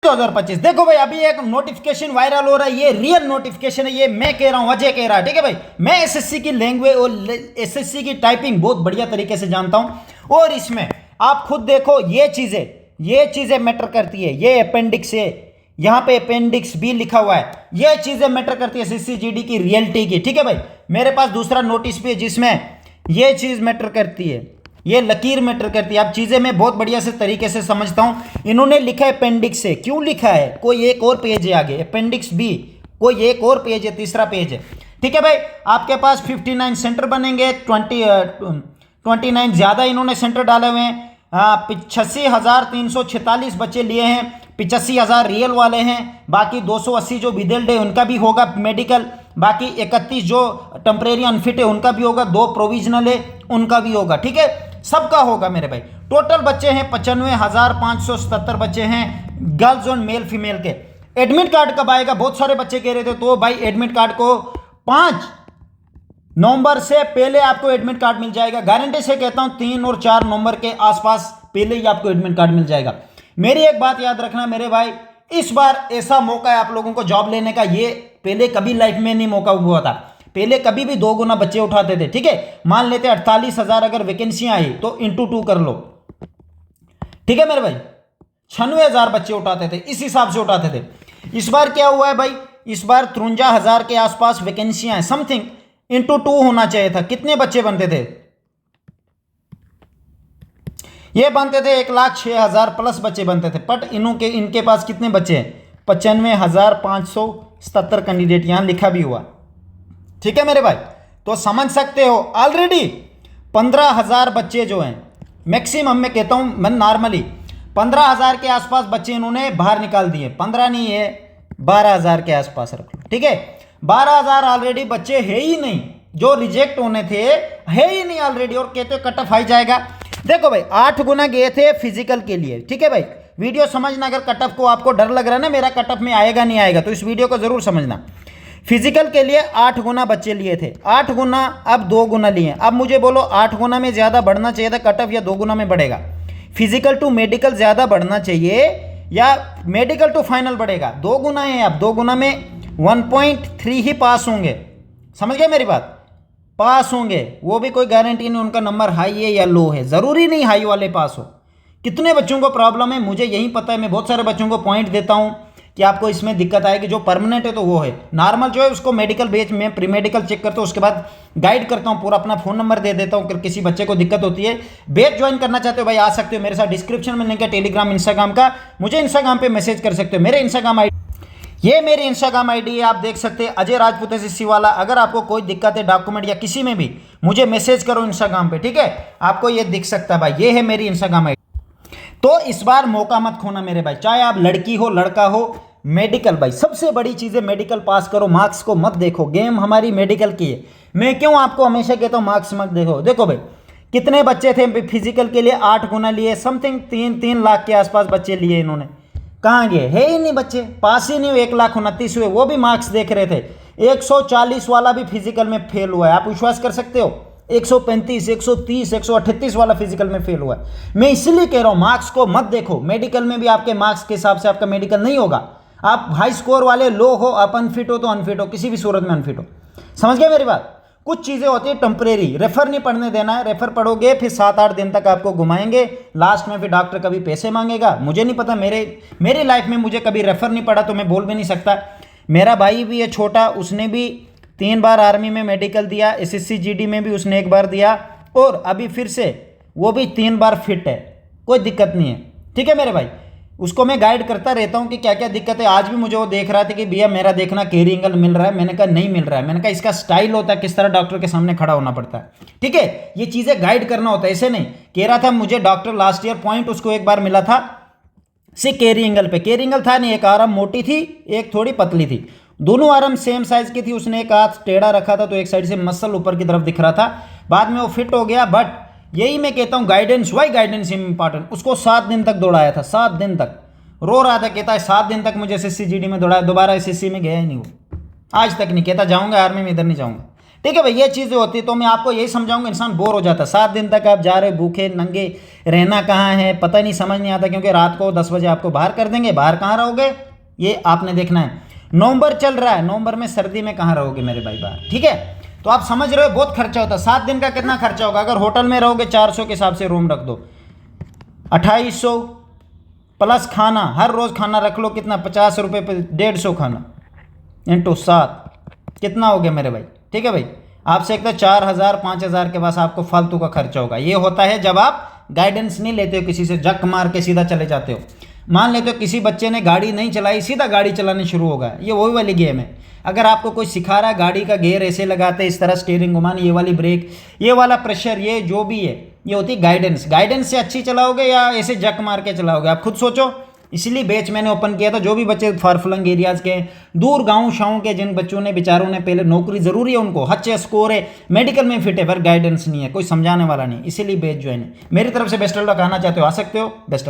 2025। देखो भाई अभी एक नोटिफिकेशन वायरल हो रहा है, ये रियल नोटिफिकेशन है, ये मैं कह रहा हूं, अजय कह रहा है, ठीक है भाई। मैं एसएससी की लैंग्वेज और एसएससी की टाइपिंग बहुत बढ़िया तरीके से जानता हूं, और इसमें आप खुद देखो ये चीजें मैटर करती है। ये अपेंडिक्स है, यहां पे अपेंडिक्स बी लिखा हुआ है, ये चीजें मैटर करती है एसएससी जीडी की रियलिटी की, ठीक है भाई। मेरे पास दूसरा नोटिस भी है जिसमें ये चीज मैटर करती है, ये लकीर मैटर करती है। अब चीजें मैं बहुत बढ़िया से तरीके से समझता हूं। इन्होंने लिखा है अपेंडिक्स से, क्यों लिखा है, कोई एक और पेज है आगे, अपेंडिक्स बी, कोई एक और पेज है, तीसरा पेज है, ठीक है भाई। आपके पास 59 सेंटर बनेंगे, 29 ज्यादा इन्होंने सेंटर डाले हुए हैं। 85,346 बच्चे लिए हैं, 85,000 रियल वाले हैं, बाकी 280 जो विदेल्ड है उनका भी होगा मेडिकल, बाकी 31 जो टेम्परेरी अनफिट है उनका भी होगा, 2 प्रोविजनल है उनका भी होगा, ठीक है, सबका होगा मेरे भाई। टोटल बच्चे हैं 95,577 बच्चे हैं, गर्ल्स और मेल फीमेल के। एडमिट कार्ड कब आएगा, बहुत सारे बच्चे कह रहे थे, तो भाई एडमिट कार्ड को 5 नवंबर से पहले आपको एडमिट कार्ड मिल जाएगा। गारंटी से कहता हूं 3 और 4 नवंबर के आसपास पहले ही आपको एडमिट कार्ड मिल जाएगा। मेरी एक बात याद रखना मेरे भाई, इस बार ऐसा मौका है आप लोगों को जॉब लेने का, ये पहले कभी लाइफ में नहीं मौका हुआ था। पहले कभी भी 2 गुना बच्चे उठाते थे, ठीक है। मान लेते 48,000 अगर वैकेंसियां आई तो इंटू 2 कर लो, ठीक है मेरे भाई। 96,000 बच्चे उठाते थे, इस हिसाब से उठाते थे। इस बार क्या हुआ है भाई, इस बार 53,000 के आसपास वैकेंसियां हैं, समथिंग इंटू 2 होना चाहिए था। कितने बच्चे बनते थे, ये बनते थे 1,06,000 प्लस बच्चे बनते थे, बट इनके पास कितने बच्चे हैं, 95,577 कैंडिडेट, यहां लिखा भी हुआ, ठीक है मेरे भाई। तो समझ सकते हो ऑलरेडी 15,000 बच्चे जो हैं मैक्सिमम, मैं कहता हूं मैं नॉर्मली 15,000 के आसपास बच्चे इन्होंने बाहर निकाल दिए, 15 नहीं है 12,000 के आसपास रख लो, ठीक है। 12,000 ऑलरेडी बच्चे है ही नहीं, जो रिजेक्ट होने थे है ही नहीं ऑलरेडी, और कहते हो कट ऑफ आई जाएगा। देखो भाई 8 गुना गए थे फिजिकल के लिए, ठीक है भाई। वीडियो समझना, अगर कट ऑफ को आपको डर लग रहा है ना मेरा कट ऑफ में आएगा नहीं आएगा, तो इस वीडियो को जरूर समझना। फिजिकल के लिए 8 गुना बच्चे लिए थे, 8 गुना अब 2 गुना लिए। अब मुझे बोलो 8 गुना में ज्यादा बढ़ना चाहिए था कट ऑफ, या 2 गुना में बढ़ेगा? फिजिकल टू मेडिकल ज्यादा बढ़ना चाहिए या मेडिकल टू फाइनल बढ़ेगा? 2 गुना है, अब 2 गुना में 1.3 ही पास होंगे, समझ गए मेरी बात, पास होंगे। वो भी कोई गारंटी नहीं उनका नंबर हाई है या लो है, जरूरी नहीं हाई वाले पास हो। कितने बच्चों को प्रॉब्लम है मुझे यही पता है, मैं बहुत सारे बच्चों को पॉइंट देता हूं कि आपको इसमें दिक्कत आएगी। जो परमानेंट है तो वो है, नॉर्मल जो है उसको मेडिकल बेच में प्री मेडिकल चेक करता हूँ, उसके बाद गाइड करता हूँ, पूरा अपना फोन नंबर दे देता हूँ। किसी बच्चे को दिक्कत होती है, बेच ज्वाइन करना चाहते हो भाई आ सकते हो मेरे साथ, डिस्क्रिप्शन में लिंक है टेलीग्राम इंस्टाग्राम का, मुझे इंस्टाग्राम पे मैसेज कर सकते हो। मेरे इंस्टाग्राम आई, ये मेरी इंस्टाग्राम आईडी है, आप देख सकते हैं अजय राजपूत एसएससी वाला। अगर आपको कोई दिक्कत है डॉक्यूमेंट या किसी में भी, मुझे मैसेज करो इंस्टाग्राम पे, ठीक है। आपको ये दिख सकता है भाई, ये है मेरी इंस्टाग्राम आईडी। तो इस बार मौका मत खोना मेरे भाई, चाहे आप लड़की हो लड़का हो। मेडिकल भाई सबसे बड़ी चीज है, मेडिकल पास करो, मार्क्स को मत देखो, गेम हमारी मेडिकल की है। मैं क्यों आपको हमेशा कहता हूँ मार्क्स मत देखो। देखो भाई कितने बच्चे थे फिजिकल के लिए, 8 गुना लिए, समथिंग 3 लाख के आसपास बच्चे लिए इन्होंने, कहाँ गए, है ही नहीं बच्चे, पास ही नहीं हुए, 1,29,000 हुए, वो भी मार्क्स देख रहे थे। 140 वाला भी फिजिकल में फेल हुआ है, आप विश्वास कर सकते हो। 135, 130, 138 वाला फिजिकल में फेल हुआ है। मैं इसलिए कह रहा हूँ मार्क्स को मत देखो, मेडिकल में भी आपके मार्क्स के हिसाब से आपका मेडिकल नहीं होगा। आप हाई स्कोर वाले लो हो, आप अनफिट हो तो अनफिट हो, किसी भी सूरत में अनफिट हो, समझ गए मेरी बात। कुछ चीज़ें होती है टेम्परेरी, रेफर नहीं पढ़ने देना है। रेफर पढ़ोगे फिर 7-8 दिन तक आपको घुमाएंगे, लास्ट में फिर डॉक्टर कभी पैसे मांगेगा। मुझे नहीं पता, मेरी लाइफ में मुझे कभी रेफर नहीं पड़ा तो मैं बोल भी नहीं सकता। मेरा भाई भी है छोटा, उसने भी 3 बार आर्मी में मेडिकल दिया, एसएससी जीडी में भी उसने 1 बार दिया, और अभी फिर से वो भी 3 बार फिट है, कोई दिक्कत नहीं है, ठीक है मेरे भाई। उसको मैं गाइड करता रहता हूँ कि क्या क्या दिक्कत है। आज भी मुझे वो देख रहा था कि भैया मेरा देखना कैरी एंगल मिल रहा है, मैंने कहा नहीं मिल रहा है। मैंने कहा इसका स्टाइल होता है, किस तरह डॉक्टर के सामने खड़ा होना पड़ता है, ठीक है। ये चीज़ें गाइड करना होता है, ऐसे नहीं। कह रहा था मुझे डॉक्टर लास्ट ईयर पॉइंट उसको 1 बार मिला था से कैरी एंगल पे, कैरी एंगल था नहीं, एक आर्म मोटी थी एक थोड़ी पतली थी, दोनों आर्म सेम साइज की थी। उसने एक हाथ टेढ़ा रखा था तो एक साइड से मसल ऊपर की तरफ दिख रहा था, बाद में वो फिट हो गया। बट यही मैं कहता हूँ गाइडेंस, वाई गाइडेंस इंपॉर्टेंट। उसको 7 दिन तक दौड़ाया था, 7 दिन तक रो रहा था, कहता है 7 दिन तक मुझे एसएससी जीडी में दौड़ाया, दोबारा एसएससी में गया ही नहीं वो, आज तक नहीं, कहता जाऊंगा आर्मी में, इधर नहीं जाऊंगा। ठीक है भाई, ये चीज़ें होती है। तो मैं आपको यही समझाऊंगा, इंसान बोर हो जाता है। 7 दिन तक आप जा रहे हो भूखे नंगे, रहना कहाँ है पता नहीं, समझ नहीं आता, क्योंकि रात को 10 बजे आपको बाहर कर देंगे। बाहर कहाँ रहोगे ये आपने देखना है। नवंबर चल रहा है, नवंबर में सर्दी में कहाँ रहोगे मेरे भाई बाहर, ठीक है। तो आप समझ रहे हो बहुत खर्चा होता है। 7 दिन का कितना खर्चा होगा? अगर होटल में रहोगे 400 के हिसाब से रूम रख दो, 2800 प्लस खाना, हर रोज़ खाना रख लो, कितना 50 रुपये पे 150 खाना इंटू 7 कितना हो गया मेरे भाई, ठीक है भाई। आपसे एक तो 4000 5000 के पास आपको फालतू का खर्चा होगा। ये होता है जब आप गाइडेंस नहीं लेते हो, किसी से जक मार के सीधा चले जाते हो। मान लेते हो किसी बच्चे ने गाड़ी नहीं चलाई, सीधा गाड़ी चलाने शुरू होगा, ये वही वाली गेम है। अगर आपको कोई सिखा रहा है गाड़ी का गियर ऐसे लगाते, इस तरह स्टीयरिंग घुमानी, ये वाली ब्रेक, ये वाला प्रेशर, ये जो भी है, ये होती है गाइडेंस। गाइडेंस से अच्छी चलाओगे या ऐसे जक मार के चलाओगे, आप खुद सोचो। इसलिए बैच मैंने ओपन किया था। जो भी बच्चे फारफलंग एरियाज़ के, दूर गाँव शाँव के, जिन बच्चों ने बेचारों ने पहले नौकरी ज़रूरी है उनको, अच्छे स्कोर है, मेडिकल में फिट है, पर गाइडेंस नहीं है, कोई समझाने वाला नहीं, इसीलिए बैच ज्वाइन है। मेरी तरफ से बेस्ट ऑफ लक। आना चाहते हो आ सकते हो। बेस्ट